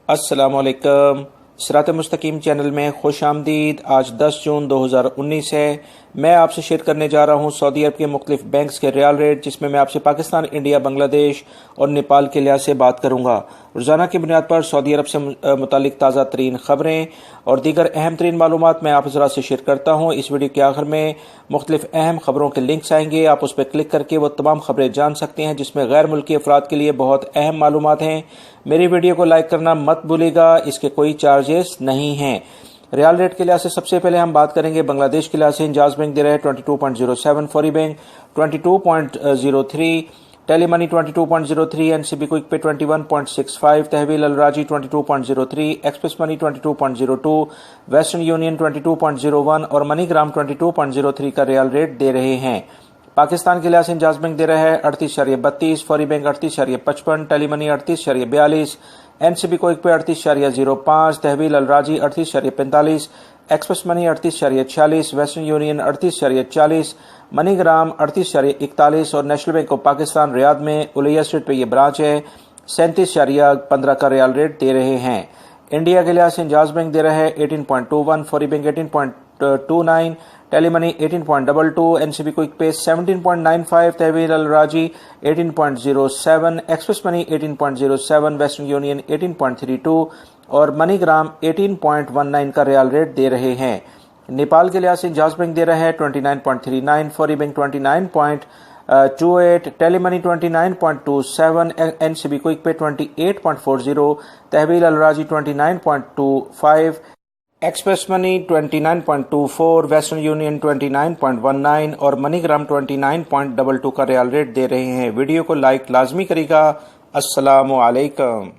अस्सलाम वालेकुम। सिरात मुस्तकीम चैनल में खुश आमदीद। आज 10 जून 2019 है। मैं आपसे शेयर करने जा रहा हूँ सऊदी अरब के मुख्तलिफ बैंक्स के रियाल रेट, जिसमें मैं आपसे पाकिस्तान, इंडिया, बांग्लादेश और नेपाल के लिहाज से बात करूँगा। रोज़ाना की बुनियाद पर सऊदी अरब से मुतालिक ताज़ा तरीन ख़बरें और दीगर अहम तरीन मालूमात मैं आप हज़रात से शेयर करता हूँ। इस वीडियो के आखिर में मुख्तलिफ अहम खबरों के लिंक्स आएंगे, आप उस पर क्लिक करके वो तमाम खबरें जान सकते हैं, जिसमें गैर मुल्की अफराद के लिए बहुत अहम मालूमात हैं। मेरी वीडियो को लाइक करना मत भूलिएगा, इसके कोई चार्जेस नहीं हैं। रियाल रेट के लिहाज से सबसे पहले हम बात करेंगे बांग्लादेश के लिहाज से। इंजाज बैंक दे रहे हैं 22.07, फौरी bank 22.03, Telemoney 22.03, NCB quick pay 21.65, तहवील अलराजी 22.03, एक्सप्रेस मनी 22.02, वेस्टर्न यूनियन 22.01 और मनीग्राम 22.03 का रियाल रेट दे रहे हैं। पाकिस्तान के लिहाज से इंजाज बैंक दे रहा है 38.32, फौरी bank 38.55, Telemoney 38.42, NCB quick pay 38.05, तहवील अलराजी 38.45, express money 38.46, western union 38.40, MoneyGram 38.41 और national bank of Pakistan Riyadh में उलैया स्ट्रीट पे ये ब्रांच है 37.15 का रियाल रेट दे रहे हैं। इंडिया के लिहाज से इंजाज बैंक दे रहा है 18.21, फौरी bank 18.29, Telemoney 18.22, NCB quick pay 17.95, तहवील अलराजी 18.07, एक्सप्रेस मनी 18.07, वेस्टर्न यूनियन 18.32 और मनीग्राम 18.19 का रियाल रेट दे रहे हैं। नेपाल के लिहाज से इंजाज बैंक दे रहा है 29.39, फौरी bank 29.28, Telemoney 29.27, NCB quick pay 28.40, तहवील अलराजी 29.25, एक्सप्रेस मनी 29.24, वेस्टर्न यूनियन 29.19 और मनीग्राम 29.22 का रियाल रेट दे रहे हैं। वीडियो को लाइक लाजमी करेगा। अस्सलामु अलैकुम।